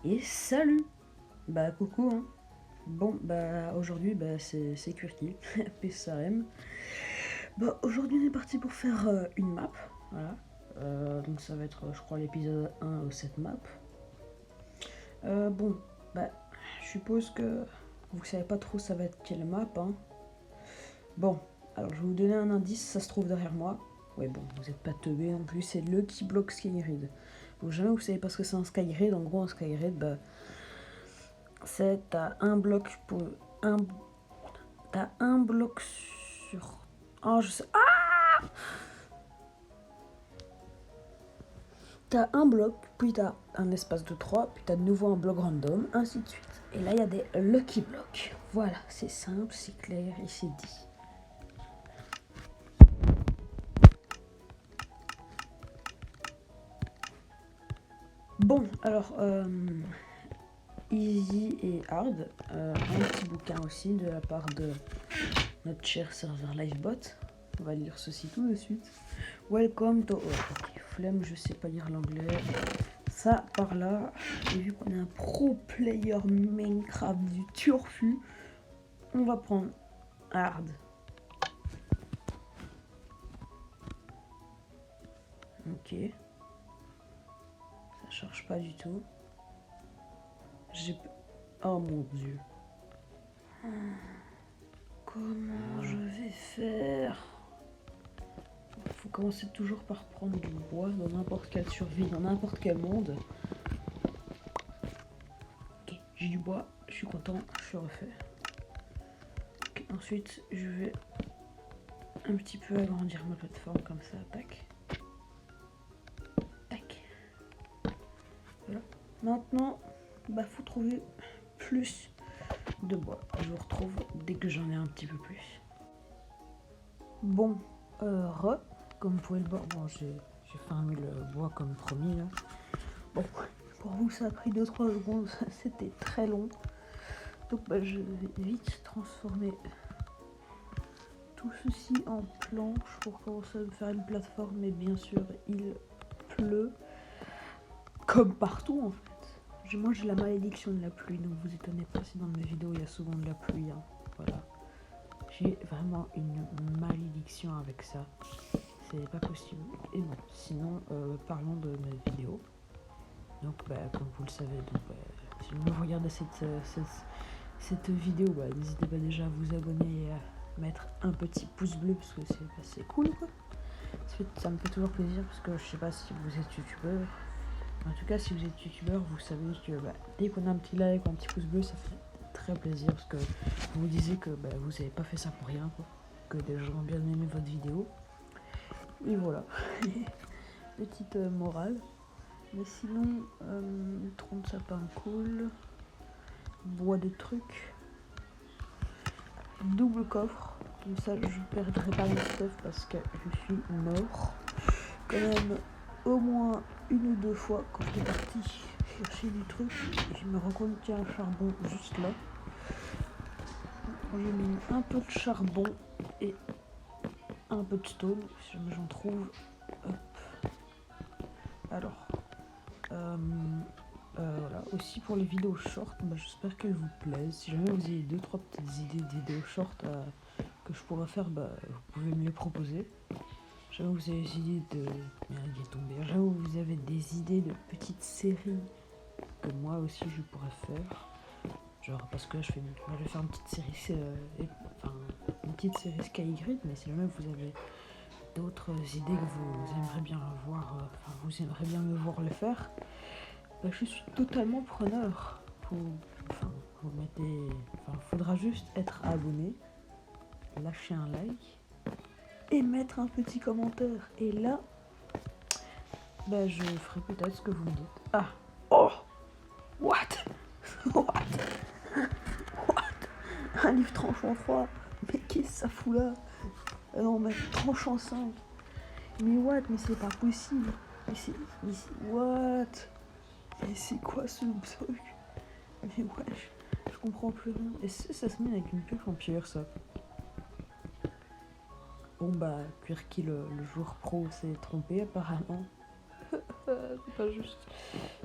Et salut. Bah coucou hein. Bon bah aujourd'hui c'est QWERTY, PSRM. Bah aujourd'hui on est parti pour faire une map, voilà. Donc ça va être je crois l'épisode 1 de cette map. Bon bah je suppose que vous savez pas trop ça va être quelle map hein. Bon, alors je vais vous donner un indice, ça se trouve derrière moi. Ouais bon, vous êtes pas teubés non plus, c'est Lucky Block Skygrid. Donc jamais vous savez pas ce que c'est un Skygrid, en gros un Skygrid bah c'est t'as un bloc pour un t'as un bloc sur je sais t'as un bloc puis t'as un espace de 3 puis t'as de nouveau un bloc random ainsi de suite et là il y a des lucky blocks, voilà, c'est simple, c'est clair et c'est dit. Bon alors easy et hard, un petit bouquin aussi de la part de notre cher serveur Livebot. On va lire ceci tout de suite. Welcome to... ok, flemme, je sais pas lire l'anglais. Ça, par là, et vu qu'on est un pro player Minecraft du turfu, on va prendre hard. Ok. Ça charge pas du tout. Oh mon dieu. Comment je vais faire? Faut commencer toujours par prendre du bois dans n'importe quelle survie, dans n'importe quel monde. Ok, j'ai du bois, je suis content, je suis refait. Okay, ensuite, je vais un petit peu agrandir ma plateforme comme ça, tac. Tac. Voilà. Maintenant, faut trouver plus de bois. Je vous retrouve dès que j'en ai un petit peu plus. Bon, comme vous pouvez le voir, bon, j'ai fermé le bois comme promis là. Bon, pour vous ça a pris 2-3 secondes, c'était très long. Donc je vais vite transformer tout ceci en planche pour commencer à me faire une plateforme. Mais bien sûr, il pleut comme partout en fait. Moi j'ai la malédiction de la pluie, donc vous étonnez pas si dans mes vidéos il y a souvent de la pluie hein. Voilà. J'ai vraiment une malédiction avec ça. C'est pas possible. Et bon, sinon, parlons de mes vidéos. Donc, comme vous le savez, si vous regardez cette vidéo, n'hésitez pas déjà à vous abonner et à mettre un petit pouce bleu parce que c'est cool quoi. Ça me fait toujours plaisir parce que je sais pas si vous êtes youtubeur. En tout cas, si vous êtes youtubeur, vous savez que dès qu'on a un petit like ou un petit pouce bleu, ça fait très plaisir parce que vous vous disiez que vous avez pas fait ça pour rien quoi. Que des gens ont bien aimé votre vidéo. Et voilà. Petite morale. Mais sinon, tronc de sapin cool. Bois de trucs. Double coffre. Comme ça, je perdrai pas mon stuff parce que je suis mort. Quand même, au moins une ou deux fois quand j'étais parti chercher du truc, je me rends compte qu'il y a un charbon juste là. J'ai mis un peu de charbon et un peu de stone, si jamais j'en trouve. Hop. Alors, voilà, aussi pour les vidéos short, j'espère qu'elles vous plaisent. Si jamais vous avez 2-3 petites idées de vidéos short que je pourrais faire, vous pouvez me les proposer. Jamais vous avez des idées de... Merde, il est tombé. Jamais vous avez des idées de petites séries que moi aussi je pourrais faire. Genre parce que je vais faire une petite série, une petite série Skygrid, mais si jamais vous avez d'autres idées que vous aimeriez bien voir, vous aimeriez bien me voir le faire, je suis totalement preneur. Faudra juste être abonné, lâcher un like et mettre un petit commentaire. Et là, je ferai peut-être ce que vous me dites. Ah, oh, what, what, un livre tranchant 3. Mais qu'est-ce que ça fout là? Non, mais tranchant 5. Mais what? Mais c'est pas possible. Mais c'est what? Mais c'est quoi ce truc? Mais wesh, je comprends plus rien. Et ça se met avec une pioche en pierre, ça. Bon QWERTY le joueur pro s'est trompé apparemment. C'est pas juste.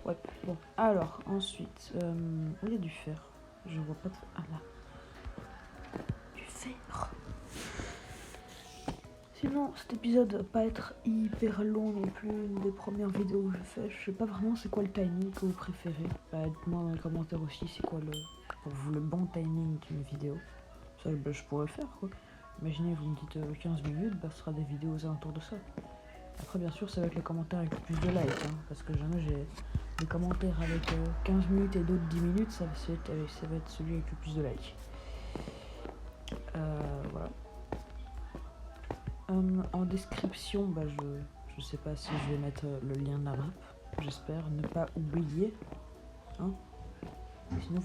Ouais, bon. Alors, ensuite, où il y a du fer? Je vois pas de... Ah là. Du fer. Sinon, cet épisode va pas être hyper long non plus, une des premières vidéos que je fais. Je sais pas vraiment c'est quoi le timing que vous préférez. Bah, dites-moi dans les commentaires aussi c'est quoi pour vous le bon timing d'une vidéo. Ça, bah, je pourrais le faire quoi. Imaginez, vous me dites 15 minutes, bah, ce sera des vidéos aux alentours de ça. Après, bien sûr, c'est avec les commentaires avec le plus de likes, hein, parce que jamais j'ai des commentaires avec 15 minutes et d'autres 10 minutes, ça va être celui avec le plus de likes. Voilà. En description, bah, je sais pas si je vais mettre le lien de la map. J'espère ne pas oublier. Hein, sinon,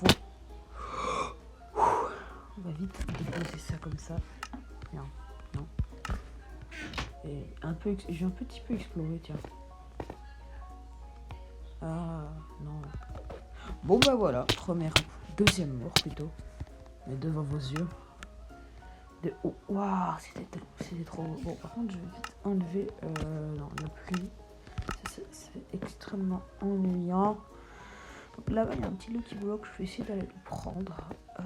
on va vite déposer ça comme ça. Bien, non. Et j'ai un petit peu exploré, tiens. Ah, non. Bon, bah voilà, deuxième mort plutôt. Mais devant vos yeux. Oh, waouh, c'était trop beau. Bon, par contre, je vais vite enlever non, la pluie. C'est extrêmement ennuyant. Donc là-bas, il y a un petit Lucky Block. Je vais essayer d'aller le prendre. Hop.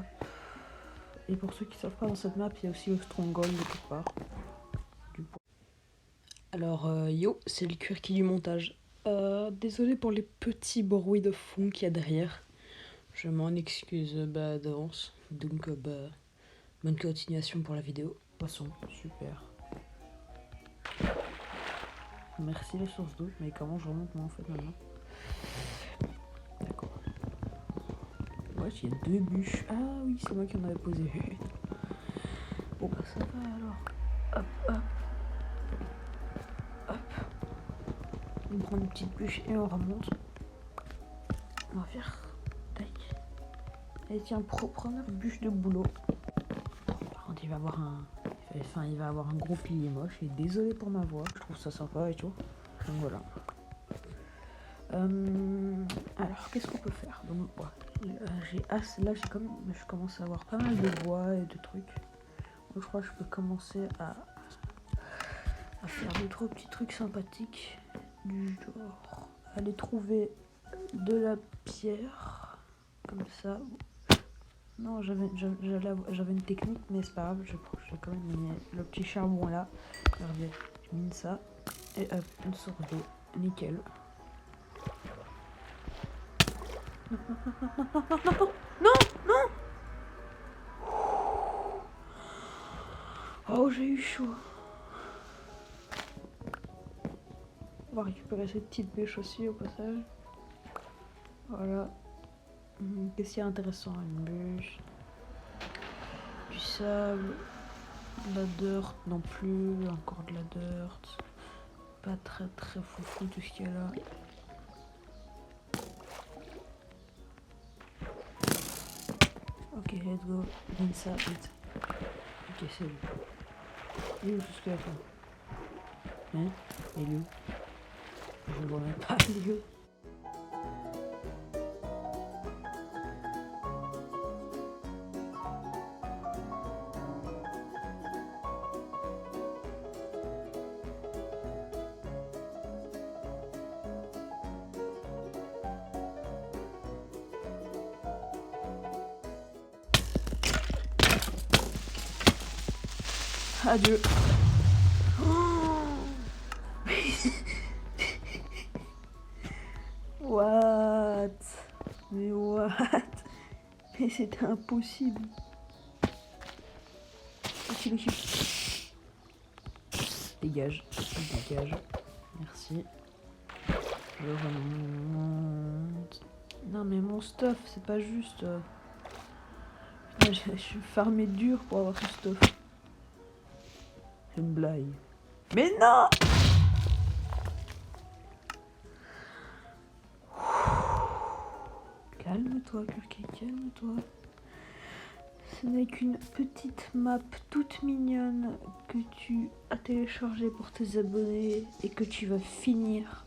Et pour ceux qui ne savent pas, dans cette map, il y a aussi le Stronghold quelque part. Alors, yo, c'est le Quirky du montage. Désolé pour les petits bruits de fond qu'il y a derrière. Je m'en excuse d'avance. Donc, bonne continuation pour la vidéo. Poisson, super. Merci les sources d'eau, mais comment je remonte moi en fait maintenant? D'accord. Ouais, il y a 2 bûches. Ah oui, c'est moi qui en avais posé une. Bon bah ça va alors. Hop, hop. Hop. On prend une petite bûche et on remonte. On va faire... Tac. Et tiens, première bûche de boulot. Par contre, il va avoir un gros pilier moche. Et désolé pour ma voix, je trouve ça sympa et tout. Donc voilà. Alors, qu'est-ce qu'on peut faire? Donc, là, je commence à avoir pas mal de bois et de trucs. Donc, je crois que je peux commencer à faire 2-3 petits trucs sympathiques. Du genre, aller trouver de la pierre. Comme ça. Non, j'avais une technique, mais c'est pas grave. Je vais quand même miner le petit charbon là. Regardez, je mine ça. Et hop, une source d'eau. Nickel. Non, non. Oh, j'ai eu chaud. On va récupérer cette petite bûche aussi au passage. Voilà. Qu'est-ce qu'il y a intéressant? Une bûche. Du sable. De la dirt non plus. Encore de la dirt. Pas très très foufou tout ce qu'il y a là. Ok, let's go. Donne ça, vite. Ok, c'est lui. Il est où tout ce qu'il y a là? Hein? Il est où? Je ne vois même pas, il est où? Adieu. What? Mais what? Mais c'était impossible. Dégage. Dégage. Merci. Je remonte. Non mais mon stuff, c'est pas juste... Putain, je suis farmé dur pour avoir ce stuff. C'est une blague. Mais non! Calme-toi, Quirky, calme-toi. Ce n'est qu'une petite map toute mignonne que tu as téléchargée pour tes abonnés et que tu vas finir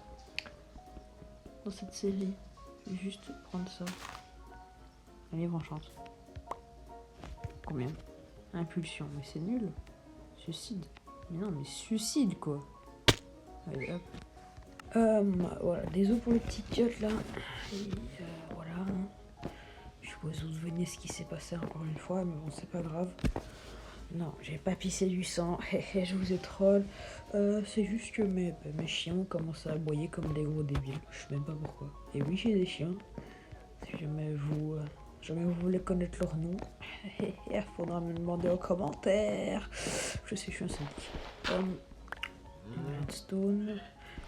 dans cette série. Je vais juste prendre ça. Un livre enchante. Combien? Impulsion, mais c'est nul. Suicide. Mais non, mais suicide quoi. Allez hop. Voilà, désolé pour le petit cut là. Et, voilà. Je suppose que vous devinez ce qui s'est passé encore une fois, mais bon, c'est pas grave. Non, j'ai pas pissé du sang, je vous ai troll. C'est juste que mes chiens commencent à aboyer comme des gros débiles. Je sais même pas pourquoi. Et oui, j'ai des chiens. Si jamais vous voulez connaître leur nom, il faudra me demander en commentaire. Je sais, je suis un sadique. Redstone.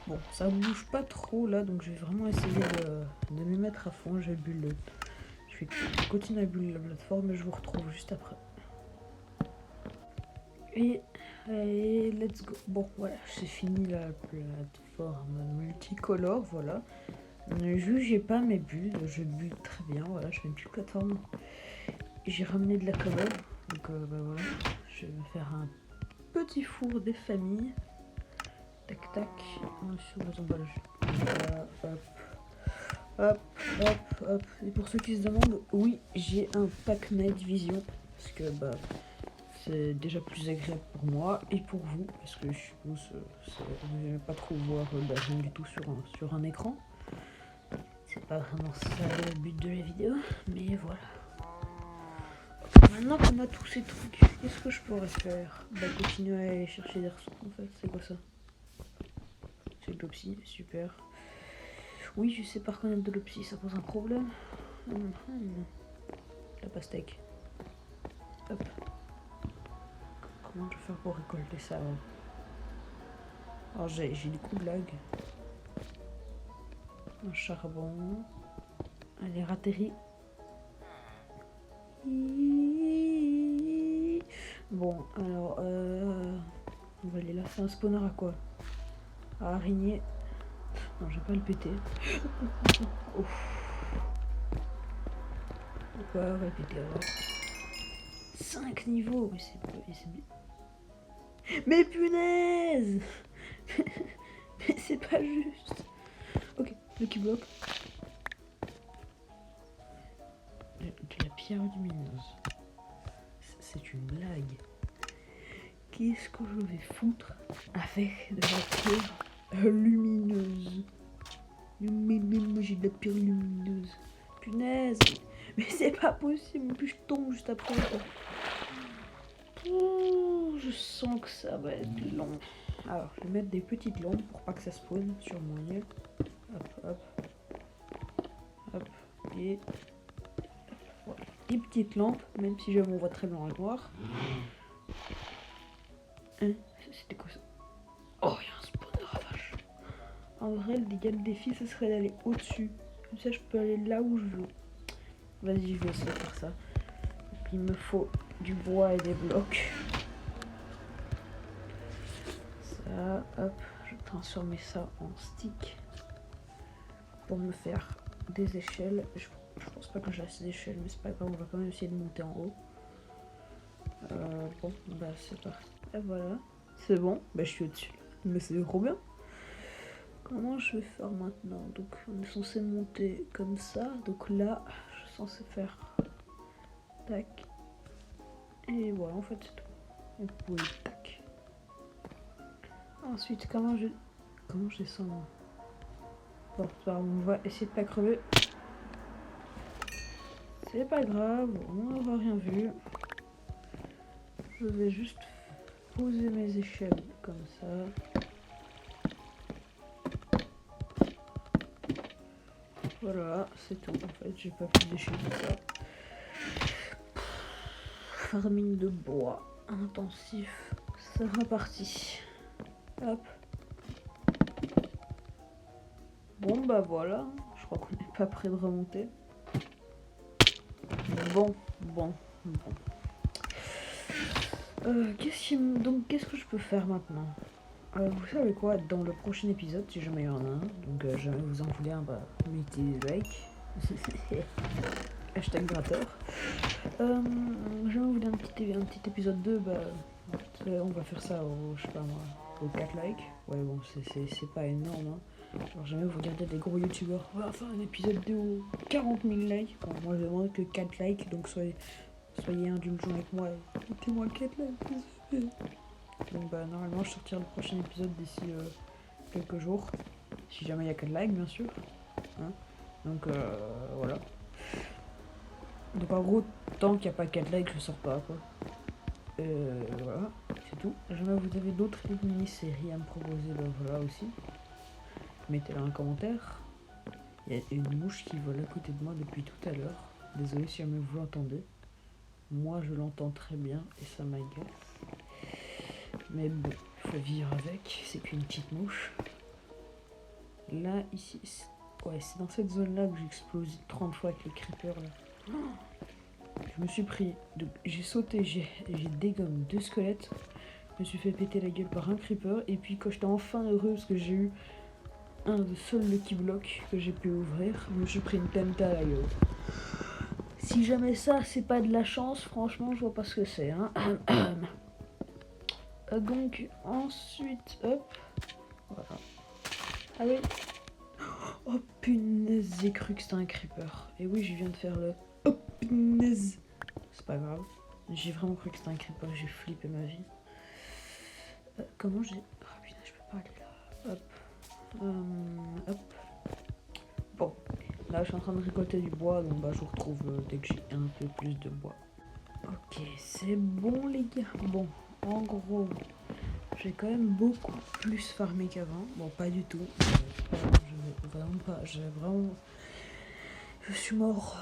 Bon, ça bouge pas trop là, donc je vais vraiment essayer de m'y mettre à fond. Je vais continuer à buller la plateforme et je vous retrouve juste après. Et let's go. Bon, voilà, c'est fini la plateforme multicolore, voilà. Ne jugez pas mes bulles, je bulle très bien, voilà, je fais une petite plateforme. J'ai ramené de la commode, donc voilà, je vais me faire un petit four des familles. Tac tac, sur les emballages. Hop, hop, hop, hop. Et pour ceux qui se demandent, oui, j'ai un pack night vision, parce que c'est déjà plus agréable pour moi et pour vous, parce que je suppose vous n'aimez pas trop voir rien du tout sur un écran. C'est pas vraiment ça le but de la vidéo, mais voilà. Maintenant qu'on a tous ces trucs, qu'est-ce que je pourrais faire? Continuer à aller chercher des ressources en fait, c'est quoi ça? C'est de l'opsie, super. Oui, je sais pas reconnaître de l'opsie, ça pose un problème. La pastèque. Hop. Comment je vais faire pour récolter ça? Alors j'ai des coups de lag. Un charbon. Allez, ratérie. Bon, alors on va aller là. C'est un spawner à quoi? À araignée. Non, je vais pas le péter. Pourquoi on va le péter alors? 5 niveaux, mais c'est bien. Mais punaise. Mais c'est pas juste. Ok, Lucky Block. De la pierre lumineuse. C'est une blague. Qu'est-ce que je vais foutre avec de la pierre lumineuse? Mais j'ai de la pierre lumineuse. Punaise. Mais c'est pas possible. Puis je tombe juste après. Je sens que ça va être long. Alors, je vais mettre des petites lampes pour pas que ça spawn sur mon île. Hop, hop. Hop. Et voilà. Des petites lampes, même si je m'en vois très blanc et noir. Hein? C'était quoi ça? Oh, il y a un spawner à vache. En vrai, le défi, ce serait d'aller au-dessus. Comme ça, je peux aller là où je veux. Vas-y, je vais essayer de faire ça. Et puis, il me faut du bois et des blocs. Ça, hop, je vais transformer ça en stick pour me faire des échelles. Je pense pas que j'ai assez d'échelles, mais c'est pas grave, on va quand même essayer de monter en haut. Bon, c'est parti. Et voilà, c'est bon, je suis au-dessus. Mais c'est trop bien. Comment je vais faire maintenant? Donc, on est censé monter comme ça. Donc là, je suis censé faire tac. Et voilà, en fait, c'est tout. Et puis, tac. Ensuite, comment je descends? Bon, on va essayer de pas crever. C'est pas grave, on n'aura rien vu. Je vais juste poser mes échelles comme ça. Voilà, c'est tout. En fait, j'ai pas plus d'échelles que ça. Farming de bois intensif. C'est reparti. Hop. Bon, voilà. Je crois qu'on n'est pas près de remonter. Bon. Qu'est-ce que je peux faire maintenant? Vous savez quoi? Dans le prochain épisode, si jamais il y en a un, donc jamais vous en voulez un, mettez des likes. Hashtag gratteur. Jamais vous voulez un petit épisode 2, on va faire ça au, je sais pas moi, au 4 likes. Ouais, bon, c'est pas énorme, hein. Alors jamais vous regardez des gros youtubeurs, on va faire un épisode 2 aux 40 000 likes. Bon, moi je demande que 4 likes, donc soyez indulgents avec moi et mettez-moi 4 likes. Donc normalement je sortirai le prochain épisode d'ici quelques jours. Si jamais il y a 4 likes, bien sûr. Hein, donc voilà. Donc en gros, tant qu'il n'y a pas 4 likes, je sors pas quoi. Voilà, c'est tout. Jamais vous avez d'autres mini-séries à me proposer, ben voilà aussi. Mettez-le en commentaire. Il y a une mouche qui vole à côté de moi depuis tout à l'heure. Désolé si jamais vous l'entendez. Moi je l'entends très bien et ça m'agace. Mais bon, il faut vivre avec, c'est qu'une petite mouche. Là, ici, ouais, c'est dans cette zone-là que j'ai explosé 30 fois avec les creepers là. Je me suis pris, j'ai sauté, j'ai dégommé 2 squelettes. Je me suis fait péter la gueule par un creeper. Et puis quand j'étais enfin heureux parce que j'ai eu un de seul Lucky Block que j'ai pu ouvrir, je me suis pris une tenta à la gueule. Si jamais ça c'est pas de la chance, franchement je vois pas ce que c'est hein. Donc ensuite hop, voilà. Ah oui. Oh punaise, j'ai cru que c'était un creeper. Et oui, je viens de faire le oh punaise. C'est pas grave. J'ai vraiment cru que c'était un creeper, j'ai flippé ma vie. Comment j'ai... Oh putain, je peux pas aller là. Hop. Hop. Bon, là je suis en train de récolter du bois, donc bah je vous retrouve dès que j'ai un peu plus de bois. Ok, c'est bon les gars. Bon, en gros, j'ai quand même beaucoup plus farmé qu'avant. Bon, pas du tout. Vraiment pas. Je suis mort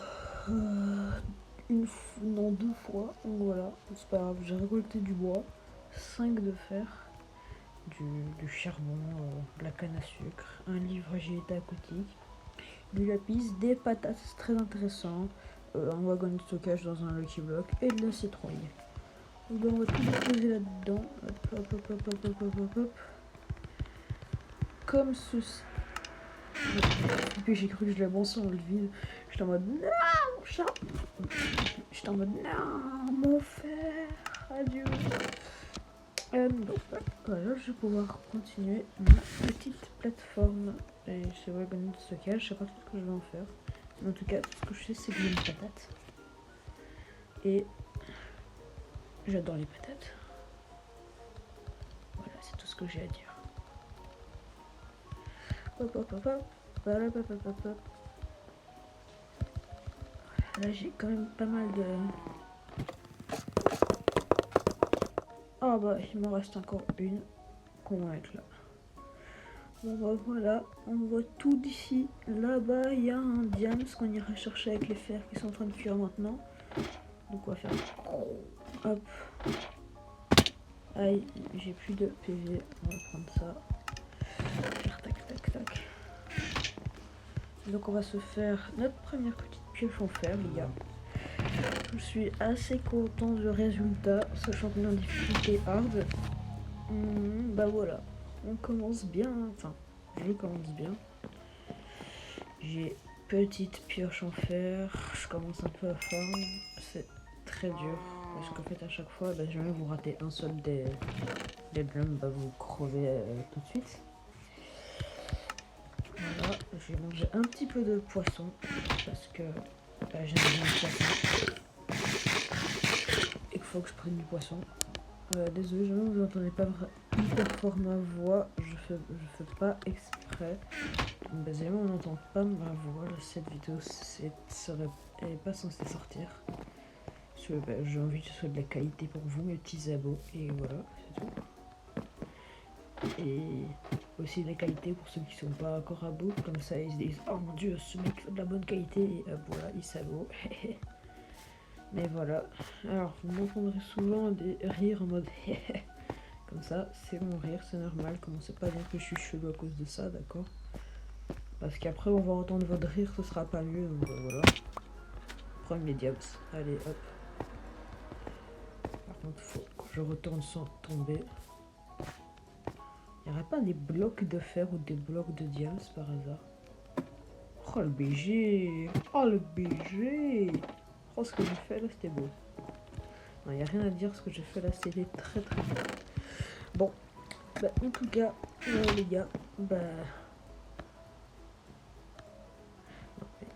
non 2 fois. Donc voilà, c'est pas grave. J'ai récolté du bois, 5 de fer, du charbon, de la canne à sucre, un livre agilité aquatique, du lapis, des patates, c'est très intéressant, un wagon de stockage dans un Lucky Block et de la citrouille. Donc on va tout déposer là-dedans. Hop. Comme ceci. Et puis j'ai cru que je l'avançais dans le vide. J'étais en mode non, chat. J'étais en mode non, mon fer, adieu. Donc voilà, je vais pouvoir continuer ma petite plateforme. Et ce wagon de stockage, je sais pas tout ce que je vais en faire. Mais en tout cas, tout ce que je sais, c'est que j'ai une patate. Et j'adore les patates. Voilà, c'est tout ce que j'ai à dire. Là, j'ai quand même pas mal de... Ah bah, il m'en reste encore une qu'on va mettre là. Bon bah voilà, on voit tout d'ici. Là-bas, il y a un diams qu'on ira chercher avec les fers qui sont en train de cuire maintenant. Donc on va faire... Hop. Aïe, j'ai plus de PV. On va prendre ça. Tac. Donc on va se faire notre première petite pioche en fer, les gars. Je suis assez content du résultat, sachant qu'on est en difficulté hard. Bah voilà, on commence bien, enfin, je commence bien. J'ai petite pioche en fer, je commence un peu à farm, c'est très dur. Parce qu'en fait à chaque fois, bah, jamais vous ratez un seul des drums, bah, vous crevez tout de suite. Voilà, j'ai mangé un petit peu de poisson, parce que bah, j'aime bien le poisson. Et qu'il faut que je prenne du poisson. Désolé, je vous entendez pas hyper fort ma voix, je fais pas exprès. Basiquement, on n'entend pas ma voix. Cette vidéo, elle est pas censée sortir. Parce que bah, j'ai envie que ce soit de la qualité pour vous, mes petits abos. Et voilà, c'est tout. Et aussi de la qualité pour ceux qui sont pas encore abos. Comme ça, ils se disent oh mon dieu, ce mec fait de la bonne qualité. Et voilà, ils s'abonnent. Mais voilà. Alors, vous m'entendrez souvent des rires en mode comme ça, c'est mon rire, c'est normal. Commencez pas à dire que je suis chelou à cause de ça, d'accord? Parce qu'après, on va entendre votre rire, ce sera pas mieux. Donc voilà. Prendre les diams. Allez, hop. Par contre, faut que je retourne sans tomber. Il n'y aurait pas des blocs de fer ou des blocs de diams par hasard? Oh le BG! Oh le BG! Oh, ce que j'ai fait là, c'était beau. Il n'y a rien à dire, ce que j'ai fait là, c'était très très beau. Bon, bah, en tout cas, les gars, bah...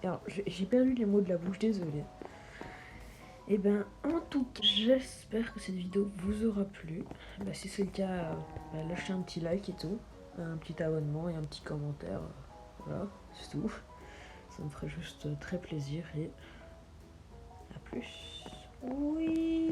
Alors, j'ai perdu les mots de la bouche, désolé. Et ben, en tout cas, j'espère que cette vidéo vous aura plu. Bah, si c'est le cas, bah, lâchez un petit like et tout. un petit abonnement et un petit commentaire. Voilà, c'est tout. Ça me ferait juste très plaisir et à plus. Oui.